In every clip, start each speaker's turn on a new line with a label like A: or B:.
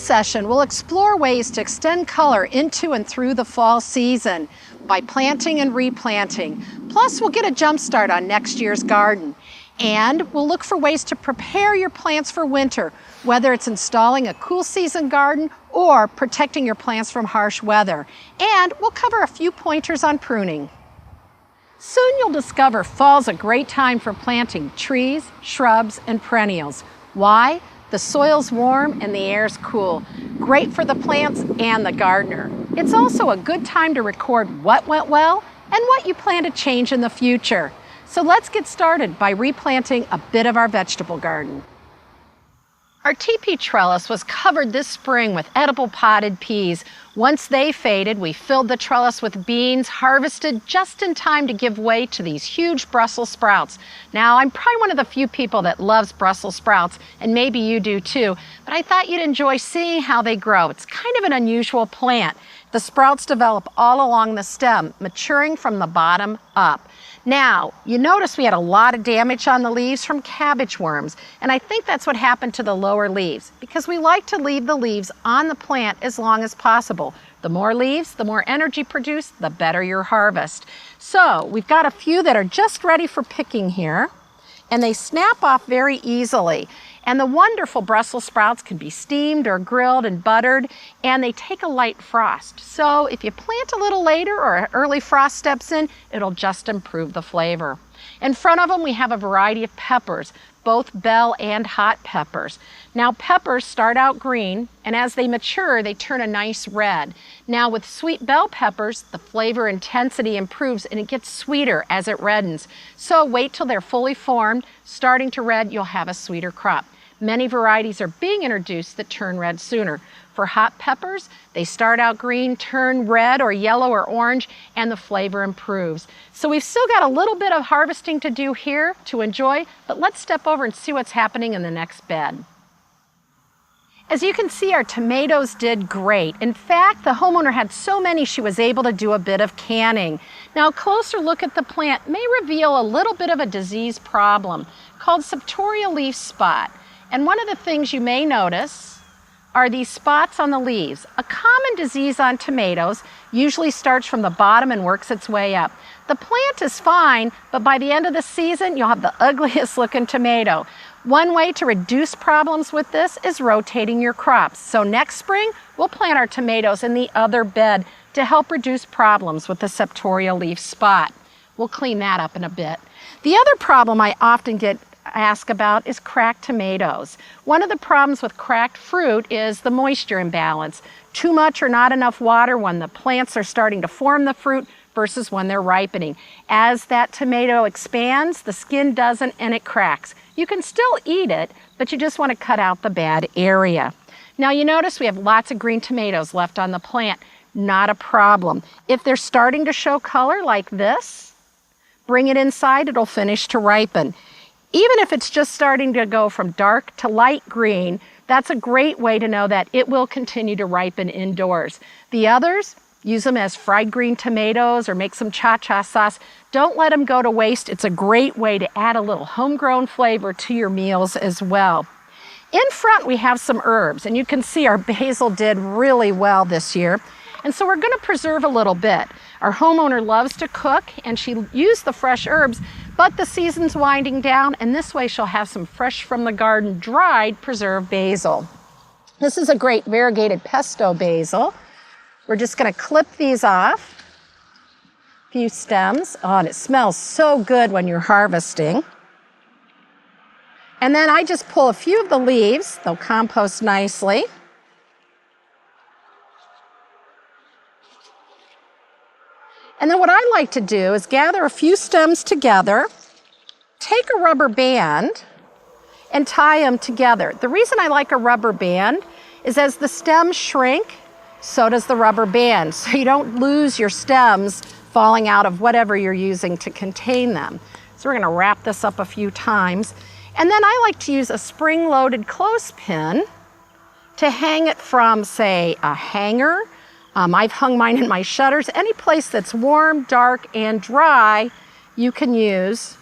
A: session, we'll explore ways to extend color into and through the fall season by planting and replanting. Plus, we'll get a jump start on next year's garden. And we'll look for ways to prepare your plants for winter, whether it's installing a cool season garden or protecting your plants from harsh weather. And we'll cover a few pointers on pruning. Soon you'll discover fall's a great time for planting trees, shrubs, and perennials. Why? The soil's warm and the air's cool. Great for the plants and the gardener. It's also a good time to record what went well and what you plan to change in the future. So let's get started by replanting a bit of our vegetable garden. Our TP trellis was covered this spring with edible potted peas. Once they faded, we filled the trellis with beans, harvested just in time to give way to these huge Brussels sprouts. Now, I'm probably one of the few people that loves Brussels sprouts, and maybe you do too, but I thought you'd enjoy seeing how they grow. It's kind of an unusual plant. The sprouts develop all along the stem, maturing from the bottom up. Now, you notice we had a lot of damage on the leaves from cabbage worms, and I think that's what happened to the lower leaves, because we like to leave the leaves on the plant as long as possible. The more leaves, the more energy produced, the better your harvest. So, we've got a few that are just ready for picking here, and they snap off very easily. And the wonderful Brussels sprouts can be steamed or grilled and buttered, and they take a light frost. So if you plant a little later or an early frost steps in, it'll just improve the flavor. In front of them, we have a variety of peppers, both bell and hot peppers. Now, peppers start out green, and as they mature, they turn a nice red. Now, with sweet bell peppers, the flavor intensity improves and it gets sweeter as it reddens. So wait till they're fully formed. Starting to red, you'll have a sweeter crop. Many varieties are being introduced that turn red sooner. For hot peppers, they start out green, turn red or yellow or orange, and the flavor improves. So we've still got a little bit of harvesting to do here to enjoy, but let's step over and see what's happening in the next bed. As you can see, our tomatoes did great. In fact, the homeowner had so many she was able to do a bit of canning. Now, a closer look at the plant may reveal a little bit of a disease problem called septoria leaf spot. And one of the things you may notice are these spots on the leaves. A common disease on tomatoes usually starts from the bottom and works its way up. The plant is fine, but by the end of the season, you'll have the ugliest looking tomato. One way to reduce problems with this is rotating your crops. So next spring, we'll plant our tomatoes in the other bed to help reduce problems with the septoria leaf spot. We'll clean that up in a bit. The other problem I often get asked about is cracked tomatoes. One of the problems with cracked fruit is the moisture imbalance. Too much or not enough water when the plants are starting to form the fruit versus when they're ripening. As that tomato expands, the skin doesn't and it cracks. You can still eat it, but you just want to cut out the bad area. Now you notice we have lots of green tomatoes left on the plant. Not a problem. If they're starting to show color like this, bring it inside, it'll finish to ripen. Even if it's just starting to go from dark to light green, that's a great way to know that it will continue to ripen indoors. The others, use them as fried green tomatoes or make some cha-cha sauce. Don't let them go to waste. It's a great way to add a little homegrown flavor to your meals as well. In front, we have some herbs, and you can see our basil did really well this year. And so we're going to preserve a little bit. Our homeowner loves to cook, and she used the fresh herbs, but the season's winding down, and this way she'll have some fresh from the garden, dried, preserved basil. This is a great variegated pesto basil. We're just going to clip these off, a few stems. Oh, and it smells so good when you're harvesting. And then I just pull a few of the leaves. They'll compost nicely. And then what I like to do is gather a few stems together, take a rubber band, and tie them together. The reason I like a rubber band is as the stems shrink, so does the rubber band. So you don't lose your stems falling out of whatever you're using to contain them. So we're going to wrap this up a few times. And then I like to use a spring-loaded clothespin to hang it from, say, a hanger. I've hung mine in my shutters. Any place that's warm, dark, and dry, you can use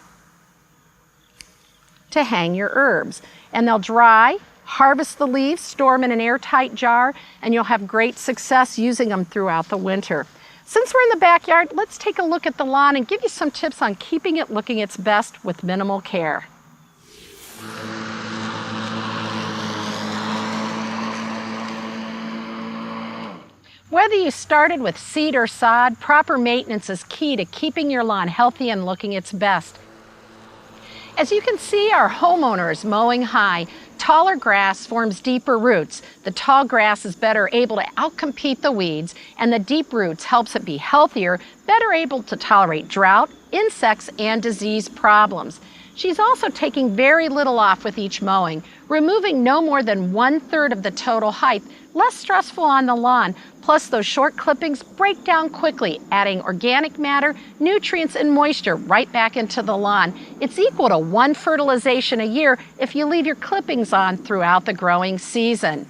A: to hang your herbs. And they'll dry Harvest the leaves, store them in an airtight jar, and you'll have great success using them throughout the winter. Since we're in the backyard, let's take a look at the lawn and give you some tips on keeping it looking its best with minimal care. Whether you started with seed or sod, proper maintenance is key to keeping your lawn healthy and looking its best. As you can see, our homeowner is mowing high. Taller grass forms deeper roots. The tall grass is better able to outcompete the weeds, and the deep roots helps it be healthier, better able to tolerate drought, insects, and disease problems. She's also taking very little off with each mowing, removing no more than 1/3 of the total height, less stressful on the lawn. Plus, those short clippings break down quickly, adding organic matter, nutrients, and moisture right back into the lawn. It's equal to 1 fertilization a year if you leave your clippings on throughout the growing season.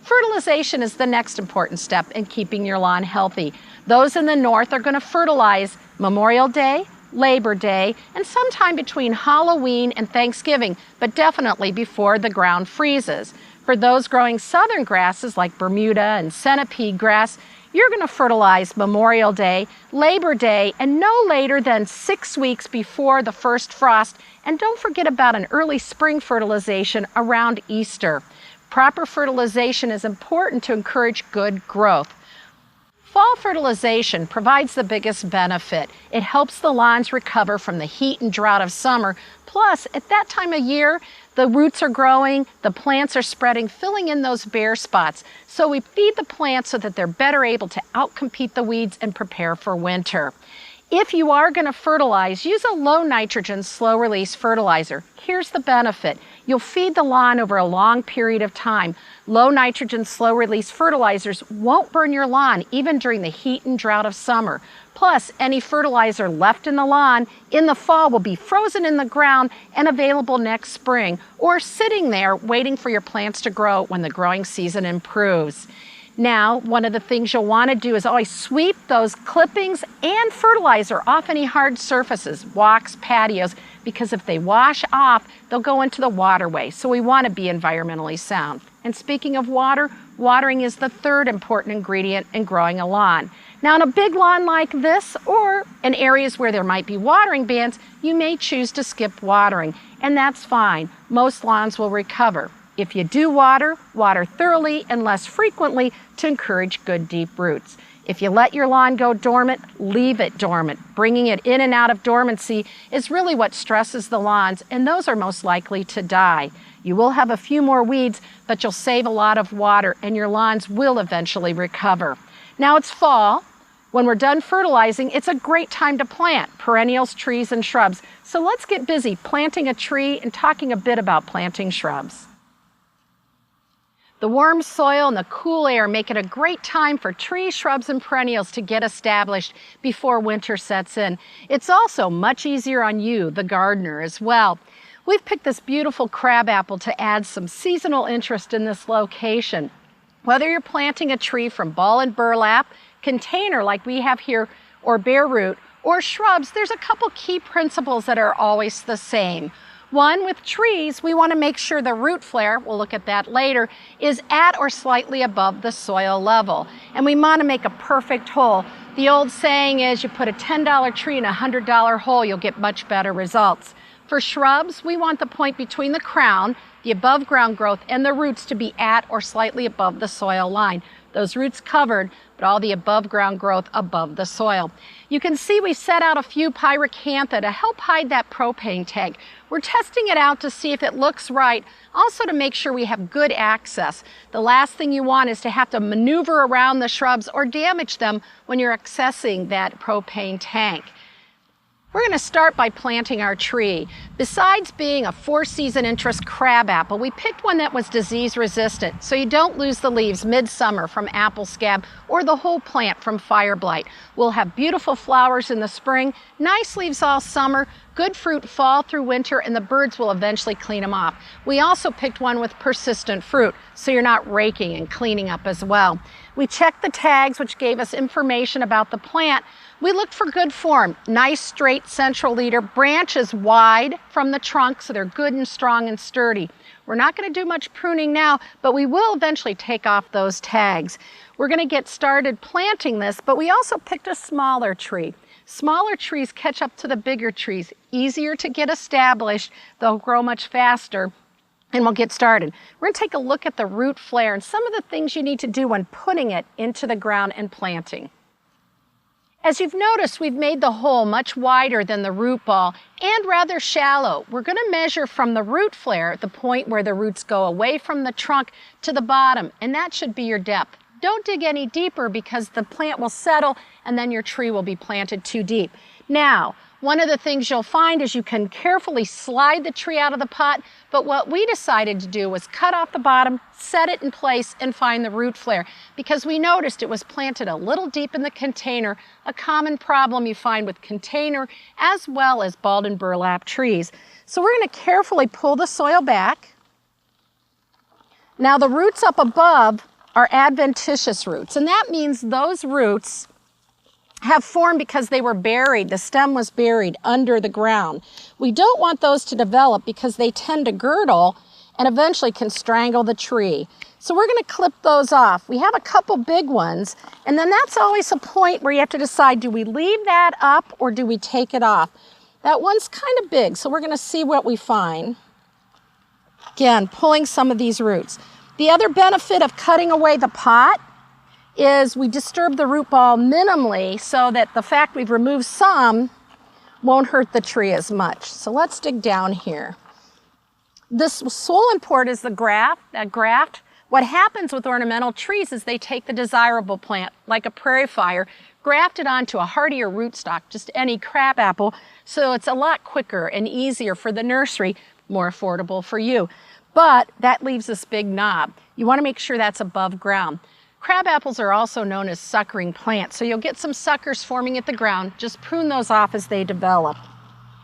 A: Fertilization is the next important step in keeping your lawn healthy. Those in the north are going to fertilize Memorial Day, Labor Day, and sometime between Halloween and Thanksgiving, but definitely before the ground freezes. For those growing southern grasses like Bermuda and centipede grass, you're going to fertilize Memorial Day, Labor Day, and no later than 6 weeks before the first frost. And don't forget about an early spring fertilization around Easter. Proper fertilization is important to encourage good growth. Fall fertilization provides the biggest benefit. It helps the lawns recover from the heat and drought of summer. Plus, at that time of year, the roots are growing, the plants are spreading, filling in those bare spots. So we feed the plants so that they're better able to outcompete the weeds and prepare for winter. If you are going to fertilize, use a low nitrogen, slow release fertilizer. Here's the benefit. You'll feed the lawn over a long period of time. Low nitrogen, slow release fertilizers won't burn your lawn even during the heat and drought of summer. Plus, any fertilizer left in the lawn in the fall will be frozen in the ground and available next spring, or sitting there waiting for your plants to grow when the growing season improves. Now, one of the things you'll want to do is always sweep those clippings and fertilizer off any hard surfaces, walks, patios, because if they wash off, they'll go into the waterway. So we want to be environmentally sound. And speaking of water, watering is the third important ingredient in growing a lawn. Now, in a big lawn like this, or in areas where there might be watering bans, you may choose to skip watering, and that's fine. Most lawns will recover. If you do water, water thoroughly and less frequently to encourage good deep roots. If you let your lawn go dormant, leave it dormant. Bringing it in and out of dormancy is really what stresses the lawns, and those are most likely to die. You will have a few more weeds, but you'll save a lot of water, and your lawns will eventually recover. Now it's fall. When we're done fertilizing, it's a great time to plant perennials, trees, and shrubs. So let's get busy planting a tree and talking a bit about planting shrubs. The warm soil and the cool air make it a great time for trees, shrubs, and perennials to get established before winter sets in. It's also much easier on you, the gardener, as well. We've picked this beautiful crabapple to add some seasonal interest in this location. Whether you're planting a tree from ball and burlap, container like we have here, or bare root, or shrubs, there's a couple key principles that are always the same. One, with trees, we want to make sure the root flare, we'll look at that later, is at or slightly above the soil level. And we want to make a perfect hole. The old saying is you put a $10 tree in a $100 hole, you'll get much better results. For shrubs, we want the point between the crown, the above ground growth, and the roots to be at or slightly above the soil line. Those roots covered, but all the above ground growth above the soil. You can see we set out a few pyracantha to help hide that propane tank. We're testing it out to see if it looks right, also to make sure we have good access. The last thing you want is to have to maneuver around the shrubs or damage them when you're accessing that propane tank. We're going to start by planting our tree. Besides being a 4-season interest crabapple, we picked one that was disease resistant, so you don't lose the leaves midsummer from apple scab or the whole plant from fire blight. We'll have beautiful flowers in the spring, nice leaves all summer, good fruit fall through winter, and the birds will eventually clean them off. We also picked one with persistent fruit, so you're not raking and cleaning up as well. We checked the tags, which gave us information about the plant. We looked for good form, nice straight central leader, branches wide from the trunk so they're good and strong and sturdy. We're not going to do much pruning now, but we will eventually take off those tags. We're going to get started planting this, but we also picked a smaller tree. Smaller trees catch up to the bigger trees, easier to get established, they'll grow much faster, and we'll get started. We're going to take a look at the root flare and some of the things you need to do when putting it into the ground and planting. As you've noticed, we've made the hole much wider than the root ball and rather shallow. We're going to measure from the root flare, the point where the roots go away from the trunk, to the bottom, and that should be your depth. Don't dig any deeper because the plant will settle and then your tree will be planted too deep. Now, one of the things you'll find is you can carefully slide the tree out of the pot, but what we decided to do was cut off the bottom, set it in place, and find the root flare because we noticed it was planted a little deep in the container, a common problem you find with container as well as balled and burlap trees. So we're going to carefully pull the soil back. Now the roots up above are adventitious roots, and that means those roots have formed because they were buried. The stem was buried under the ground. We don't want those to develop because they tend to girdle and eventually can strangle the tree. So we're going to clip those off. We have a couple big ones, and then that's always a point where you have to decide, do we leave that up or do we take it off? That one's kind of big, so we're going to see what we find. Again, pulling some of these roots. The other benefit of cutting away the pot is we disturb the root ball minimally so that the fact we've removed some won't hurt the tree as much. So let's dig down here. This swollen part is the graft. What happens with ornamental trees is they take the desirable plant, like a prairie fire, graft it onto a hardier rootstock, just any crabapple, so it's a lot quicker and easier for the nursery, more affordable for you. But that leaves this big knob. You want to make sure that's above ground. Crab apples are also known as suckering plants, so you'll get some suckers forming at the ground. Just prune those off as they develop.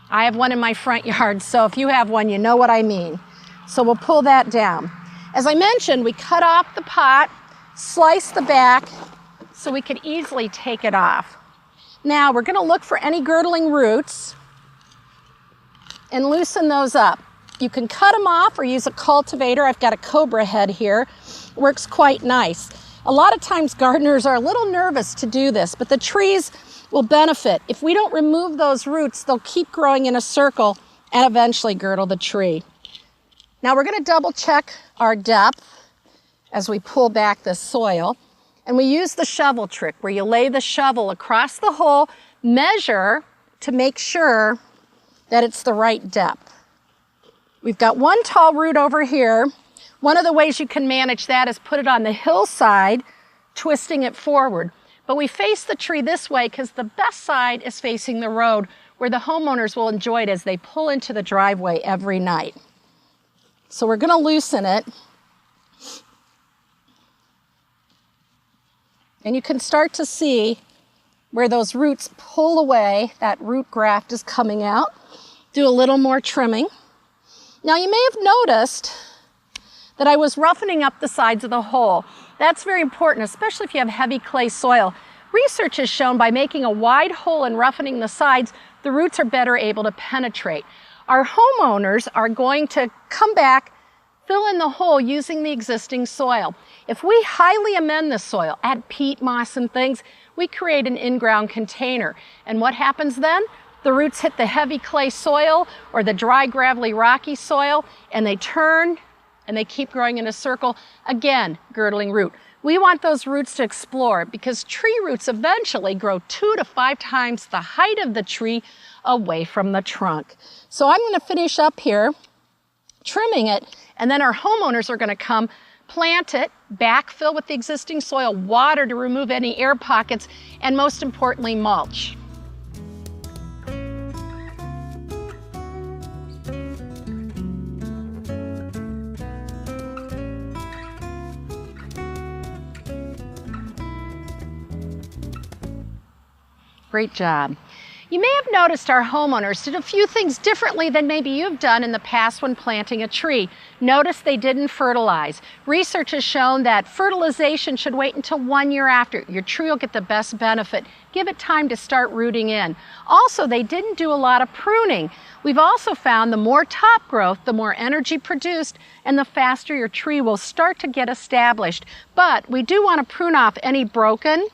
A: I have one in my front yard, so if you have one, you know what I mean. So we'll pull that down. As I mentioned, we cut off the pot, slice the back, so we could easily take it off. Now we're going to look for any girdling roots and loosen those up. You can cut them off or use a cultivator. I've got a cobra head here. Works quite nice. A lot of times gardeners are a little nervous to do this, but the trees will benefit. If we don't remove those roots, they'll keep growing in a circle and eventually girdle the tree. Now we're going to double check our depth as we pull back the soil. And we use the shovel trick where you lay the shovel across the hole, measure to make sure that it's the right depth. We've got one tall root over here. One of the ways you can manage that is put it on the hillside, twisting it forward. But we face the tree this way because the best side is facing the road where the homeowners will enjoy it as they pull into the driveway every night. So we're going to loosen it. And you can start to see where those roots pull away, that root graft is coming out. Do a little more trimming. Now you may have noticed that I was roughening up the sides of the hole. That's very important, especially if you have heavy clay soil. Research has shown by making a wide hole and roughening the sides, the roots are better able to penetrate. Our homeowners are going to come back, fill in the hole using the existing soil. If we highly amend the soil, add peat moss and things, we create an in-ground container. And what happens then? The roots hit the heavy clay soil or the dry, gravelly, rocky soil, and they turn and they keep growing in a circle, again, girdling root. We want those roots to explore because tree roots eventually grow 2 to 5 times the height of the tree away from the trunk. So I'm going to finish up here, trimming it, and then our homeowners are going to come, plant it, backfill with the existing soil, water to remove any air pockets, and most importantly, mulch. Great job. You may have noticed our homeowners did a few things differently than maybe you've done in the past when planting a tree. Notice they didn't fertilize. Research has shown that fertilization should wait until 1 year after. Your tree will get the best benefit. Give it time to start rooting in. Also, they didn't do a lot of pruning. We've also found the more top growth, the more energy produced, and the faster your tree will start to get established. But we do want to prune off any broken,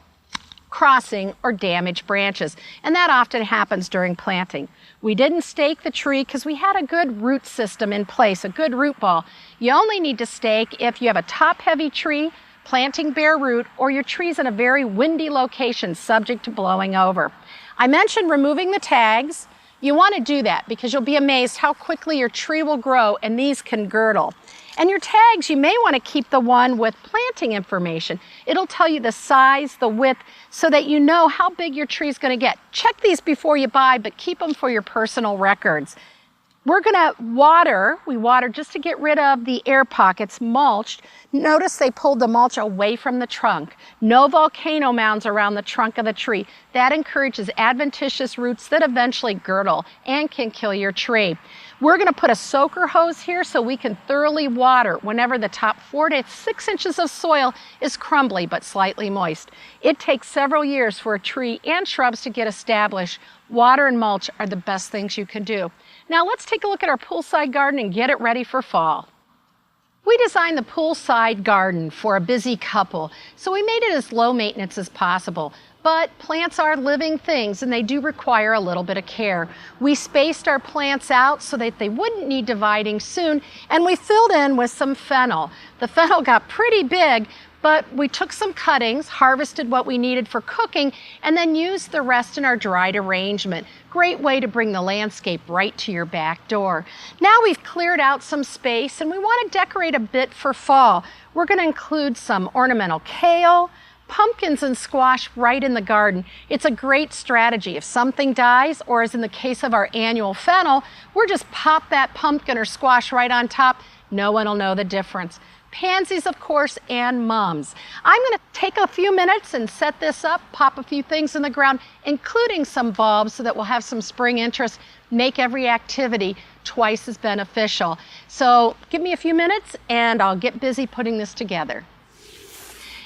A: crossing, or damaged branches, and that often happens during planting. We didn't stake the tree because we had a good root system in place, a good root ball. You only need to stake if you have a top-heavy tree, planting bare root, or your tree's in a very windy location subject to blowing over. I mentioned removing the tags. You want to do that because you'll be amazed how quickly your tree will grow, and these can girdle. And your tags, you may want to keep the one with planting information. It'll tell you the size, the width, so that you know how big your tree is going to get. Check these before you buy, but keep them for your personal records. We're going to water. We water just to get rid of the air pockets, mulched. Notice they pulled the mulch away from the trunk. No volcano mounds around the trunk of the tree. That encourages adventitious roots that eventually girdle and can kill your tree. We're going to put a soaker hose here so we can thoroughly water whenever the top 4 to 6 inches of soil is crumbly but slightly moist. It takes several years for a tree and shrubs to get established. Water and mulch are the best things you can do. Now let's take a look at our poolside garden and get it ready for fall. We designed the poolside garden for a busy couple, so we made it as low maintenance as possible. But plants are living things and they do require a little bit of care. We spaced our plants out so that they wouldn't need dividing soon, and we filled in with some fennel. The fennel got pretty big, but we took some cuttings, harvested what we needed for cooking, and then used the rest in our dried arrangement. Great way to bring the landscape right to your back door. Now we've cleared out some space and we want to decorate a bit for fall. We're going to include some ornamental kale, pumpkins and squash right in the garden. It's a great strategy. If something dies, or as in the case of our annual fennel, we're just pop that pumpkin or squash right on top. No one will know the difference. Pansies, of course, and mums. I'm going to take a few minutes and set this up, pop a few things in the ground, including some bulbs so that we'll have some spring interest, make every activity twice as beneficial. So give me a few minutes and I'll get busy putting this together.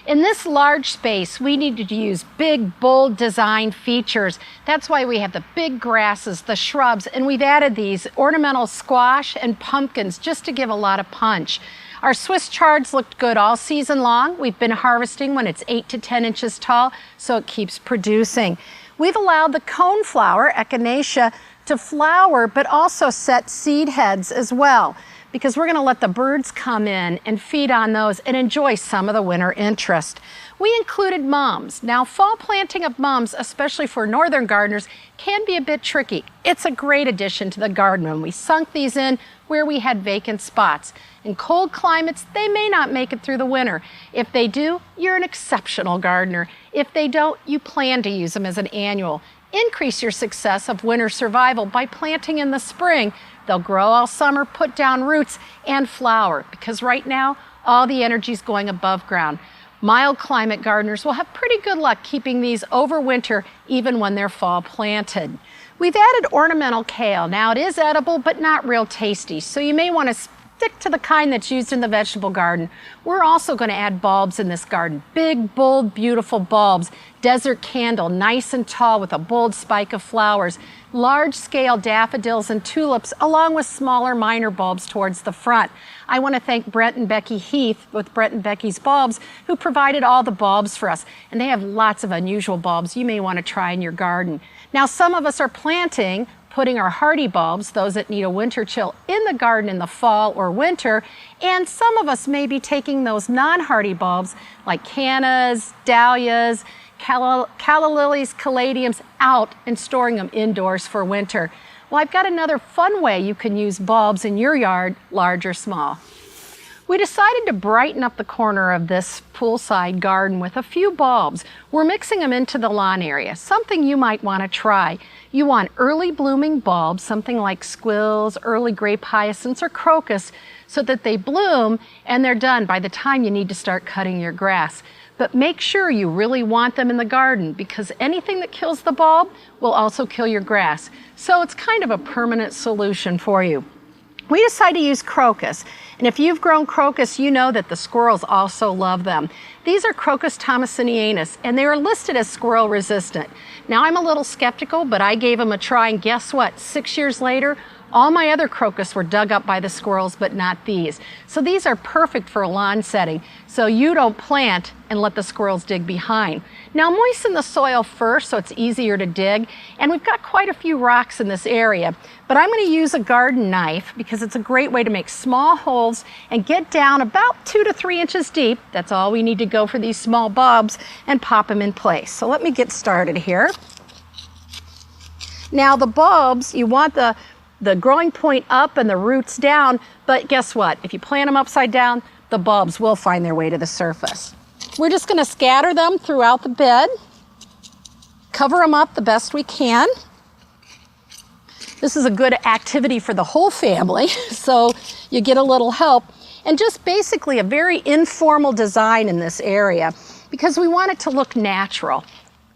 A: In this large space, we needed to use big, bold design features. That's why we have the big grasses, the shrubs, and we've added these ornamental squash and pumpkins just to give a lot of punch. Our Swiss chards looked good all season long. We've been harvesting when it's 8 to 10 inches tall, so it keeps producing. We've allowed the coneflower, Echinacea, to flower, but also set seed heads as well, because we're going to let the birds come in and feed on those and enjoy some of the winter interest. We included mums. Now, fall planting of mums, especially for northern gardeners, can be a bit tricky. It's a great addition to the garden when we sunk these in where we had vacant spots. In cold climates, they may not make it through the winter. If they do, you're an exceptional gardener. If they don't, you plan to use them as an annual. Increase your success of winter survival by planting in the spring. They'll grow all summer, put down roots, and flower, because right now, all the energy is going above ground. Mild climate gardeners will have pretty good luck keeping these over winter, even when they're fall planted. We've added ornamental kale. Now, it is edible, but not real tasty, so you may want to stick to the kind that's used in the vegetable garden. We're also going to add bulbs in this garden. Big, bold, beautiful bulbs. Desert candle, nice and tall with a bold spike of flowers. Large-scale daffodils and tulips, along with smaller minor bulbs towards the front. I want to thank Brent and Becky Heath with Brent and Becky's Bulbs, who provided all the bulbs for us. And they have lots of unusual bulbs you may want to try in your garden. Now, some of us are putting our hardy bulbs, those that need a winter chill, in the garden in the fall or winter, and some of us may be taking those non-hardy bulbs like cannas, dahlias, calla lilies, caladiums out and storing them indoors for winter. Well, I've got another fun way you can use bulbs in your yard, large or small. We decided to brighten up the corner of this poolside garden with a few bulbs. We're mixing them into the lawn area, something you might want to try. You want early blooming bulbs, something like squills, early grape hyacinths, or crocus, so that they bloom and they're done by the time you need to start cutting your grass. but make sure you really want them in the garden because anything that kills the bulb will also kill your grass. So it's kind of a permanent solution for you. We decided to use crocus, and if you've grown crocus, you know that the squirrels also love them. These are Crocus thomasinianus, and they are listed as squirrel resistant. Now I'm a little skeptical, but I gave them a try, and guess what? 6 years later, all my other crocus were dug up by the squirrels, but not these. So these are perfect for a lawn setting, so you don't plant and let the squirrels dig behind. Now moisten the soil first so it's easier to dig, and we've got quite a few rocks in this area, but I'm going to use a garden knife because it's a great way to make small holes and get down about 2 to 3 inches deep. That's all we need to go for these small bulbs, and pop them in place. So let me get started here. Now the bulbs, you want the growing point up and the roots down, but guess what? If you plant them upside down, the bulbs will find their way to the surface. We're just going to scatter them throughout the bed, cover them up the best we can. This is a good activity for the whole family, so you get a little help. And just basically a very informal design in this area because we want it to look natural.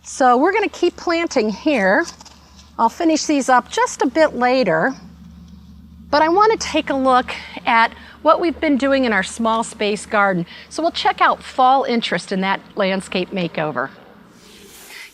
A: So we're going to keep planting here. I'll finish these up just a bit later, but I want to take a look at what we've been doing in our small space garden. So we'll check out fall interest in that landscape makeover.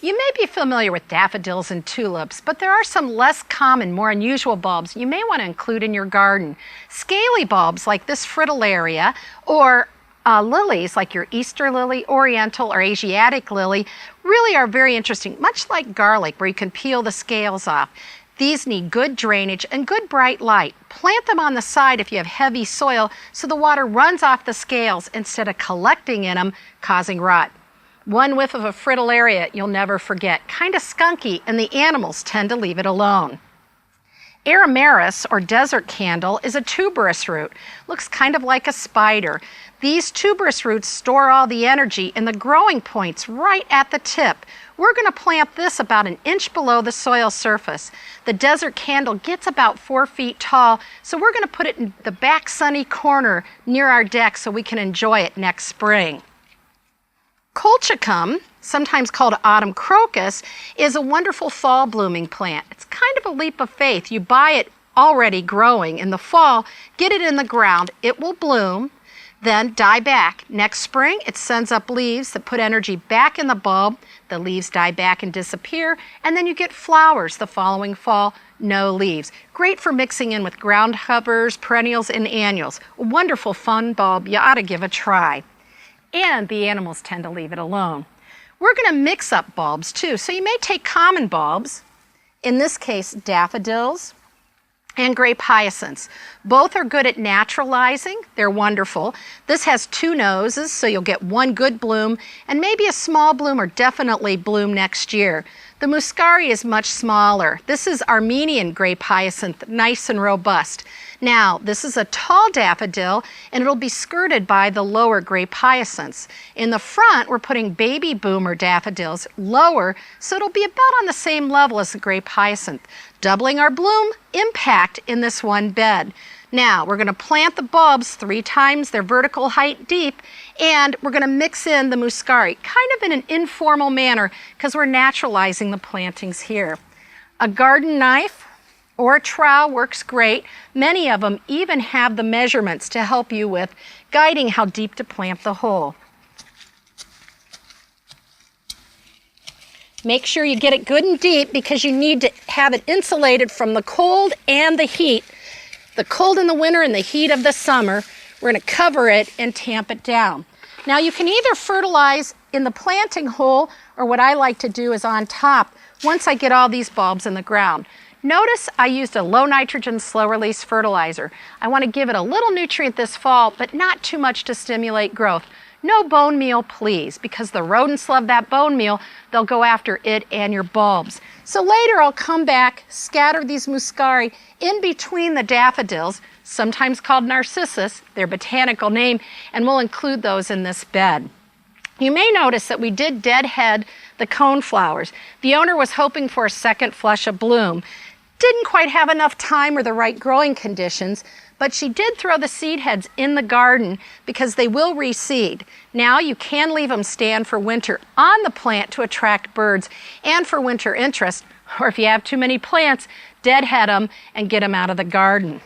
A: You may be familiar with daffodils and tulips, but there are some less common, more unusual bulbs you may want to include in your garden. Scaly bulbs like this fritillaria, or lilies like your Easter lily, Oriental, or Asiatic lily really are very interesting, much like garlic where you can peel the scales off. These need good drainage and good bright light. Plant them on the side if you have heavy soil so the water runs off the scales instead of collecting in them, causing rot. One whiff of a fritillaria you'll never forget, kind of skunky, and the animals tend to leave it alone. Aromaris, or desert candle, is a tuberous root. Looks kind of like a spider. These tuberous roots store all the energy in the growing points right at the tip. We're going to plant this about 1 inch below the soil surface. The desert candle gets about 4 feet tall, so we're going to put it in the back sunny corner near our deck so we can enjoy it next spring. Colchicum, sometimes called autumn crocus, is a wonderful fall blooming plant. It's kind of a leap of faith. You buy it already growing in the fall, get it in the ground, it will bloom, then die back. Next spring, it sends up leaves that put energy back in the bulb. The leaves die back and disappear, and then you get flowers the following fall, no leaves. Great for mixing in with ground covers, perennials, and annuals. A wonderful fun bulb you ought to give a try. And the animals tend to leave it alone. We're going to mix up bulbs too, so you may take common bulbs, in this case daffodils and grape hyacinths. Both are good at naturalizing. They're wonderful. This has 2 noses, so you'll get 1 good bloom, and maybe a small bloom or definitely bloom next year. The muscari is much smaller. This is Armenian grape hyacinth, nice and robust. Now, this is a tall daffodil, and it'll be skirted by the lower grape hyacinths. In the front, we're putting baby boomer daffodils lower, so it'll be about on the same level as the grape hyacinth, doubling our bloom impact in this one bed. Now, we're going to plant the bulbs 3 times their vertical height deep, and we're going to mix in the muscari, kind of in an informal manner, because we're naturalizing the plantings here. A garden knife or a trowel works great. Many of them even have the measurements to help you with guiding how deep to plant the hole. Make sure you get it good and deep because you need to have it insulated from the cold and the heat. The cold in the winter and the heat of the summer. We're going to cover it and tamp it down. Now you can either fertilize in the planting hole, or what I like to do is on top once I get all these bulbs in the ground. Notice I used a low nitrogen, slow release fertilizer. I want to give it a little nutrient this fall, but not too much to stimulate growth. No bone meal, please, because the rodents love that bone meal. They'll go after it and your bulbs. So later I'll come back, scatter these muscari in between the daffodils, sometimes called narcissus, their botanical name, and we'll include those in this bed. You may notice that we did deadhead the coneflowers. The owner was hoping for a second flush of bloom. didn't quite have enough time or the right growing conditions, but she did throw the seed heads in the garden because they will reseed. Now you can leave them stand for winter on the plant to attract birds and for winter interest, or if you have too many plants, deadhead them and get them out of the garden.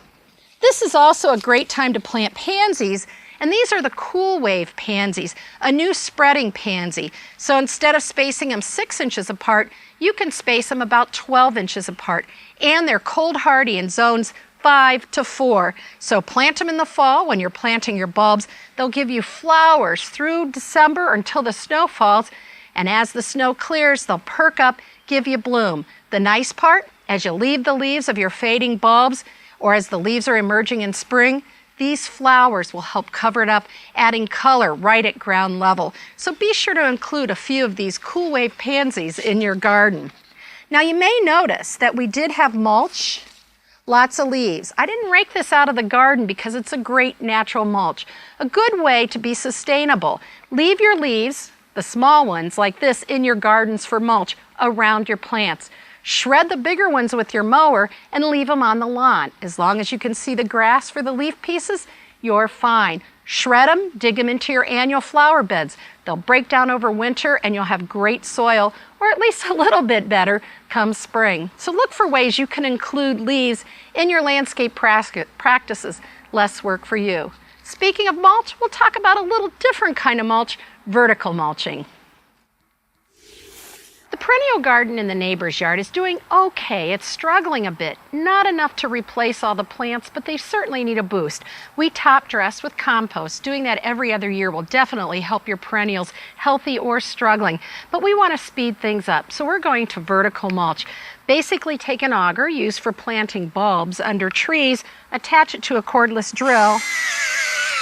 A: This is also a great time to plant pansies, and these are the cool wave pansies, a new spreading pansy. So instead of spacing them 6 inches apart, you can space them about 12 inches apart. And they're cold hardy in zones 5 to 4. So plant them in the fall when you're planting your bulbs. They'll give you flowers through December until the snow falls. And as the snow clears, they'll perk up, give you bloom. The nice part, as you leave the leaves of your fading bulbs, or as the leaves are emerging in spring, these flowers will help cover it up, adding color right at ground level. So be sure to include a few of these cool wave pansies in your garden. Now you may notice that we did have mulch, lots of leaves. I didn't rake this out of the garden because it's a great natural mulch. A good way to be sustainable. Leave your leaves, the small ones like this, in your gardens for mulch around your plants. Shred the bigger ones with your mower and leave them on the lawn. As long as you can see the grass for the leaf pieces, you're fine. Shred them, dig them into your annual flower beds. They'll break down over winter and you'll have great soil, or at least a little bit better, come spring. So look for ways you can include leaves in your landscape practices. Less work for you. Speaking of mulch, we'll talk about a little different kind of mulch, vertical mulching. The perennial garden in the neighbor's yard is doing okay. It's struggling a bit. Not enough to replace all the plants, but they certainly need a boost. We top dress with compost. Doing that every other year will definitely help your perennials, healthy or struggling. But we want to speed things up, so we're going to vertical mulch. Basically take an auger used for planting bulbs under trees, attach it to a cordless drill,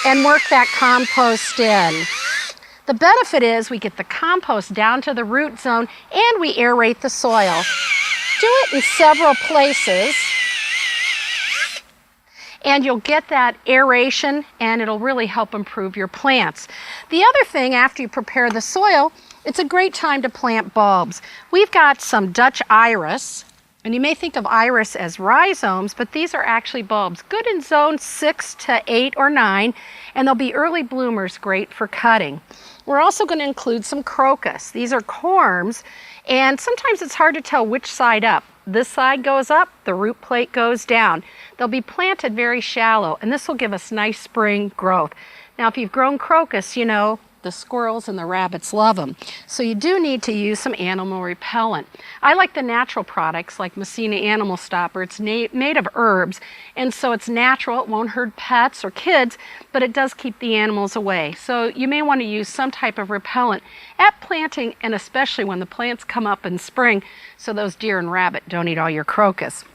A: and work that compost in. The benefit is we get the compost down to the root zone and we aerate the soil. Do it in several places and you'll get that aeration and it'll really help improve your plants. The other thing, after you prepare the soil, it's a great time to plant bulbs. We've got some Dutch iris, and you may think of iris as rhizomes, but these are actually bulbs. Good in zone 6 to 8 or 9, and they'll be early bloomers, great for cutting. We're also going to include some crocus. These are corms, and sometimes it's hard to tell which side up. This side goes up, the root plate goes down. They'll be planted very shallow, and this will give us nice spring growth. Now, if you've grown crocus, you know the squirrels and the rabbits love them. So you do need to use some animal repellent. I like the natural products like Messina Animal Stopper. It's made of herbs, and so it's natural. It won't hurt pets or kids, but it does keep the animals away. So you may want to use some type of repellent at planting, and especially when the plants come up in spring, so those deer and rabbit don't eat all your crocus.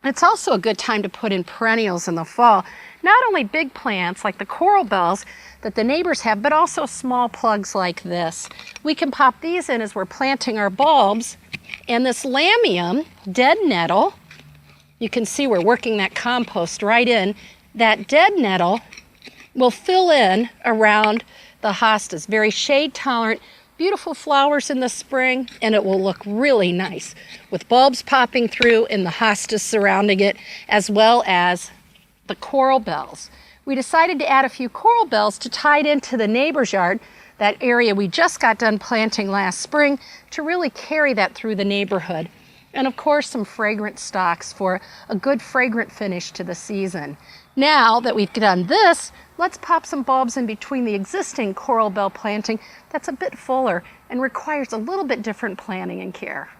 A: It's also a good time to put in perennials in the fall. Not only big plants like the coral bells that the neighbors have, but also small plugs like this. We can pop these in as we're planting our bulbs. And this lamium, dead nettle, you can see we're working that compost right in. That dead nettle will fill in around the hostas. Very shade tolerant, beautiful flowers in the spring, and it will look really nice with bulbs popping through and the hostas surrounding it, as well as the coral bells. We decided to add a few coral bells to tie it into the neighbor's yard, that area we just got done planting last spring, to really carry that through the neighborhood. And of course, some fragrant stalks for a good fragrant finish to the season. Now that we've done this, let's pop some bulbs in between the existing coral bell planting that's a bit fuller and requires a little bit different planting and care.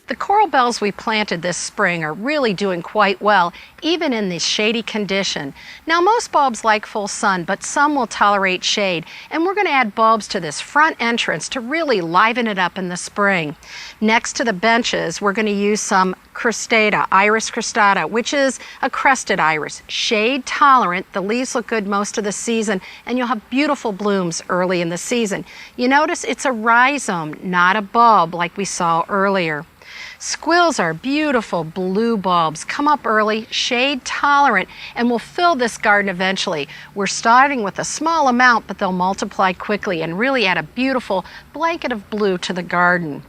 A: The coral bells we planted this spring are really doing quite well, even in this shady condition. Now, most bulbs like full sun, but some will tolerate shade, and we're going to add bulbs to this front entrance to really liven it up in the spring. Next to the benches, we're going to use some cristata, Iris cristata, which is a crested iris. Shade tolerant, the leaves look good most of the season, and you'll have beautiful blooms early in the season. You notice it's a rhizome, not a bulb like we saw earlier. Squills are beautiful blue bulbs, come up early, shade tolerant, and will fill this garden eventually. We're starting with a small amount, but they'll multiply quickly and really add a beautiful blanket of blue to the garden.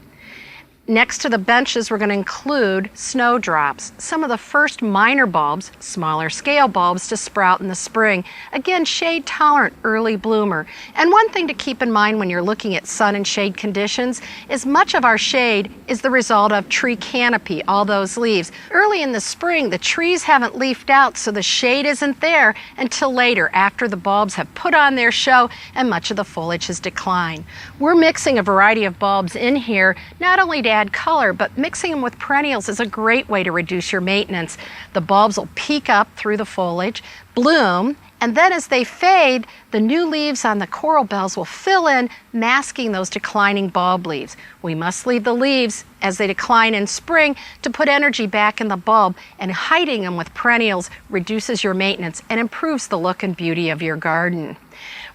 A: Next to the benches, we're going to include snowdrops, some of the first minor bulbs, smaller scale bulbs to sprout in the spring. Again, shade tolerant early bloomer. And one thing to keep in mind when you're looking at sun and shade conditions is much of our shade is the result of tree canopy, all those leaves. Early in the spring, the trees haven't leafed out, so the shade isn't there until later, after the bulbs have put on their show and much of the foliage has declined. We're mixing a variety of bulbs in here, not only to add color, but mixing them with perennials is a great way to reduce your maintenance. The bulbs will peak up through the foliage, bloom, and then as they fade, the new leaves on the coral bells will fill in, masking those declining bulb leaves. We must leave the leaves as they decline in spring to put energy back in the bulb, and hiding them with perennials reduces your maintenance and improves the look and beauty of your garden.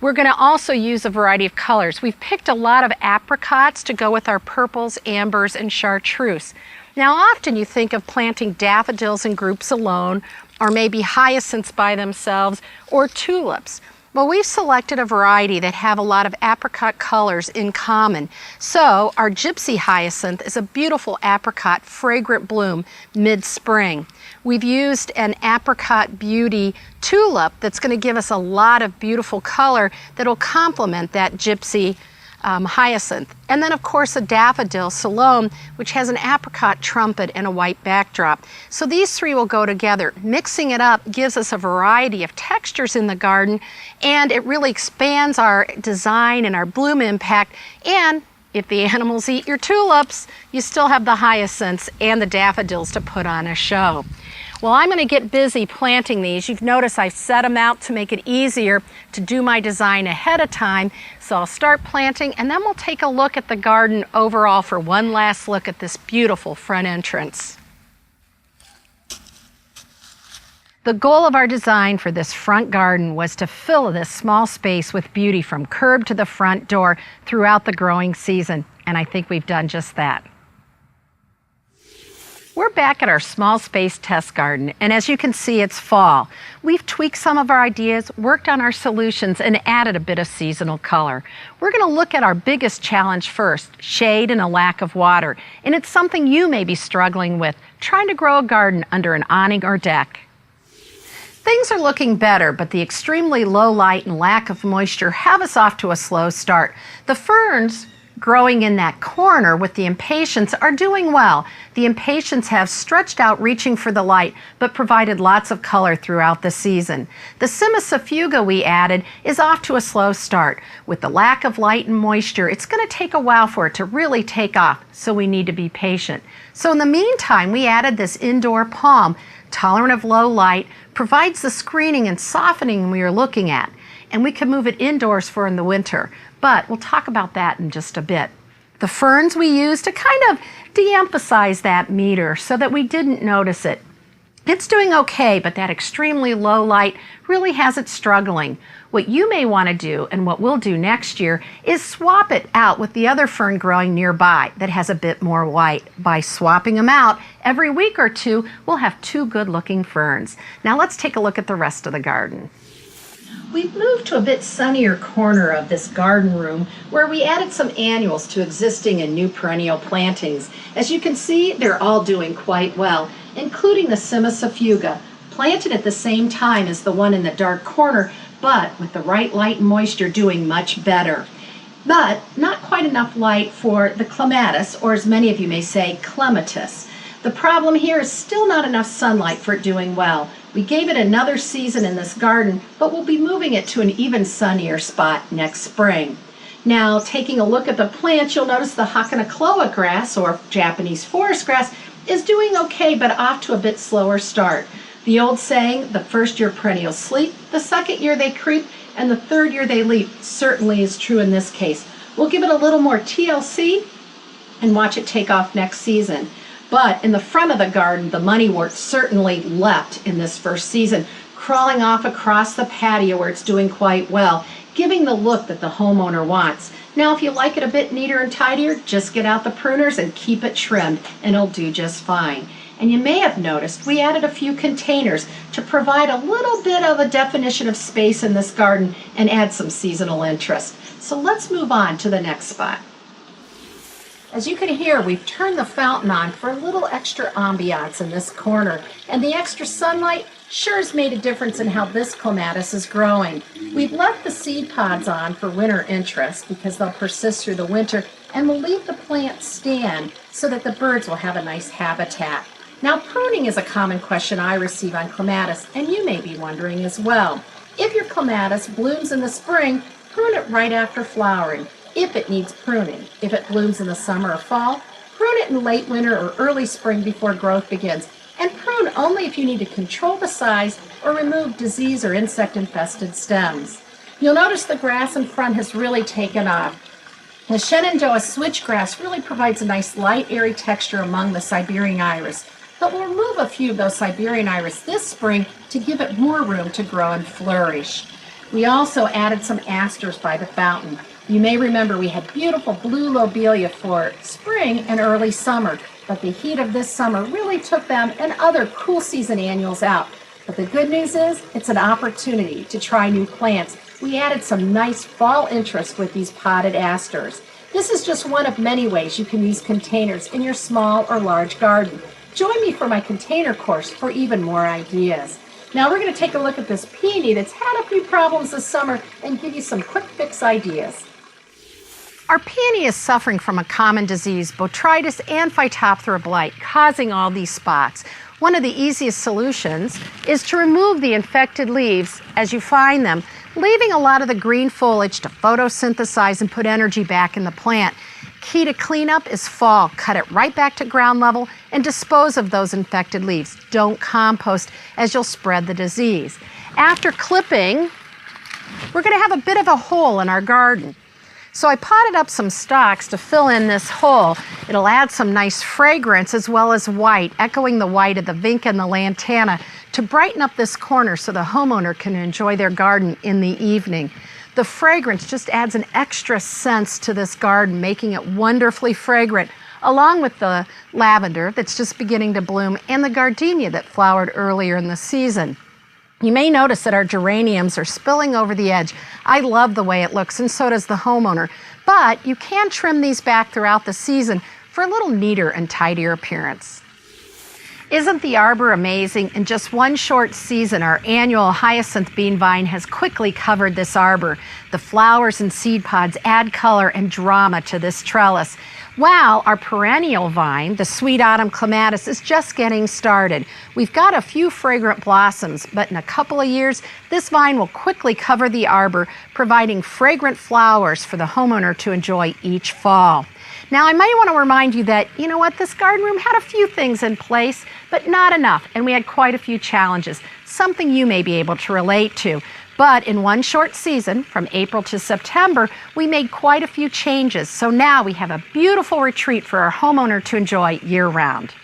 A: We're going to also use a variety of colors. We've picked a lot of apricots to go with our purples, ambers, and chartreuse. Now, often you think of planting daffodils in groups alone, or maybe hyacinths by themselves, or tulips. Well, we've selected a variety that have a lot of apricot colors in common. So our gypsy hyacinth is a beautiful apricot fragrant bloom mid-spring. We've used an apricot beauty tulip that's going to give us a lot of beautiful color that will complement that gypsy hyacinth. And then of course a daffodil Salome, which has an apricot trumpet and a white backdrop. So these three will go together. Mixing it up gives us a variety of textures in the garden, and it really expands our design and our bloom impact. And if the animals eat your tulips, you still have the hyacinths and the daffodils to put on a show. Well, I'm going to get busy planting these. You've noticed I've set them out to make it easier to do my design ahead of time. So I'll start planting, and then we'll take a look at the garden overall for one last look at this beautiful front entrance. The goal of our design for this front garden was to fill this small space with beauty from curb to the front door throughout the growing season, and I think we've done just that. We're back at our small space test garden, and as you can see, it's fall. We've tweaked some of our ideas, worked on our solutions, and added a bit of seasonal color. We're going to look at our biggest challenge first, shade and a lack of water. And it's something you may be struggling with, trying to grow a garden under an awning or deck. Things are looking better, but the extremely low light and lack of moisture have us off to a slow start. The ferns growing in that corner with the impatiens are doing well. The impatiens have stretched out reaching for the light, but provided lots of color throughout the season. The Simicifuga we added is off to a slow start. With the lack of light and moisture, it's going to take a while for it to really take off, so we need to be patient. So in the meantime, we added this indoor palm, tolerant of low light, provides the screening and softening we are looking at, and we can move it indoors for in the winter. But we'll talk about that in just a bit. The ferns we used to kind of de-emphasize that meter so that we didn't notice it. It's doing okay, but that extremely low light really has it struggling. What you may want to do, and what we'll do next year, is swap it out with the other fern growing nearby that has a bit more white. By swapping them out every week or two, we'll have two good-looking ferns. Now let's take a look at the rest of the garden. We've moved to a bit sunnier corner of this garden room where we added some annuals to existing and new perennial plantings. As you can see, they're all doing quite well, including the Simicifuga, planted at the same time as the one in the dark corner, but with the right light and moisture doing much better. But not quite enough light for the Clematis, or as many of you may say, Clematis. The problem here is still not enough sunlight for it doing well. We gave it another season in this garden, but we'll be moving it to an even sunnier spot next spring. Now, taking a look at the plants, you'll notice the Hakanakloa grass, or Japanese forest grass, is doing okay, but off to a bit slower start. The old saying, the first year perennials sleep, the second year they creep, and the third year they leap, certainly is true in this case. We'll give it a little more TLC and watch it take off next season. But in the front of the garden, the moneywort certainly leapt in this first season, crawling off across the patio where it's doing quite well, giving the look that the homeowner wants. Now, if you like it a bit neater and tidier, just get out the pruners and keep it trimmed, and it'll do just fine. And you may have noticed we added a few containers to provide a little bit of a definition of space in this garden and add some seasonal interest. So let's move on to the next spot. As you can hear, we've turned the fountain on for a little extra ambiance in this corner, and the extra sunlight sure has made a difference in how this clematis is growing. We've left the seed pods on for winter interest because they'll persist through the winter, and we'll leave the plant stand so that the birds will have a nice habitat. Now, pruning is a common question I receive on clematis, and you may be wondering as well. If your clematis blooms in the spring, prune it right after flowering, if it needs pruning. If it blooms in the summer or fall, prune it in late winter or early spring before growth begins. And prune only if you need to control the size or remove disease or insect-infested stems. You'll notice the grass in front has really taken off. The Shenandoah switchgrass really provides a nice light, airy texture among the Siberian iris. But we'll remove a few of those Siberian iris this spring to give it more room to grow and flourish. We also added some asters by the fountain. You may remember we had beautiful blue lobelia for spring and early summer, but the heat of this summer really took them and other cool season annuals out. But the good news is it's an opportunity to try new plants. We added some nice fall interest with these potted asters. This is just one of many ways you can use containers in your small or large garden. Join me for my container course for even more ideas. Now we're going to take a look at this peony that's had a few problems this summer and give you some quick fix ideas. Our peony is suffering from a common disease, botrytis and Phytophthora blight, causing all these spots. One of the easiest solutions is to remove the infected leaves as you find them, leaving a lot of the green foliage to photosynthesize and put energy back in the plant. Key to cleanup is fall. Cut it right back to ground level and dispose of those infected leaves. Don't compost, as you'll spread the disease. After clipping, we're going to have a bit of a hole in our garden. So I potted up some stalks to fill in this hole. It'll add some nice fragrance as well as white, echoing the white of the vinca and the lantana, to brighten up this corner so the homeowner can enjoy their garden in the evening. The fragrance just adds an extra sense to this garden, making it wonderfully fragrant, along with the lavender that's just beginning to bloom and the gardenia that flowered earlier in the season. You may notice that our geraniums are spilling over the edge. I love the way it looks, and so does the homeowner. But you can trim these back throughout the season for a little neater and tidier appearance. Isn't the arbor amazing? In just one short season, our annual hyacinth bean vine has quickly covered this arbor. The flowers and seed pods add color and drama to this trellis, while our perennial vine, the sweet autumn clematis, is just getting started. We've got a few fragrant blossoms, but in a couple of years, this vine will quickly cover the arbor, providing fragrant flowers for the homeowner to enjoy each fall. Now, I might want to remind you that, you know what, this garden room had a few things in place, but not enough, and we had quite a few challenges, something you may be able to relate to. But in one short season, from April to September, we made quite a few changes, so now we have a beautiful retreat for our homeowner to enjoy year-round.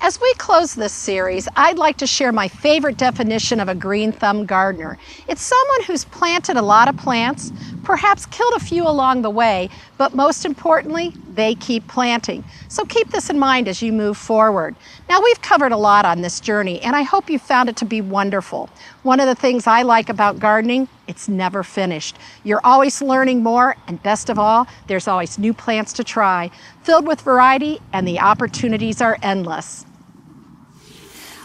A: As we close this series, I'd like to share my favorite definition of a green thumb gardener. It's someone who's planted a lot of plants, perhaps killed a few along the way, but most importantly, they keep planting. So keep this in mind as you move forward. Now, we've covered a lot on this journey, and I hope you found it to be wonderful. One of the things I like about gardening, it's never finished. You're always learning more, and best of all, there's always new plants to try, filled with variety, and the opportunities are endless.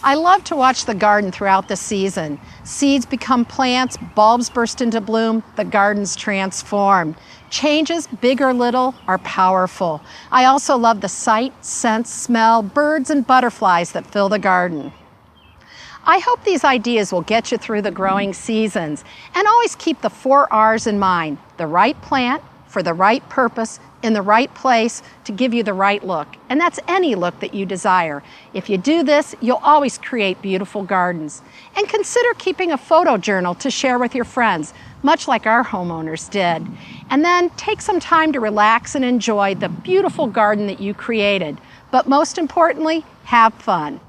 A: I love to watch the garden throughout the season. Seeds become plants, bulbs burst into bloom, the garden's transformed. Changes, big or little, are powerful. I also love the sight, scent, smell, birds and butterflies that fill the garden. I hope these ideas will get you through the growing seasons, and always keep the 4 R's in mind: the right plant, for the right purpose, in the right place, to give you the right look. And that's any look that you desire. If you do this, you'll always create beautiful gardens. And consider keeping a photo journal to share with your friends, much like our homeowners did. And then take some time to relax and enjoy the beautiful garden that you created. But most importantly, have fun.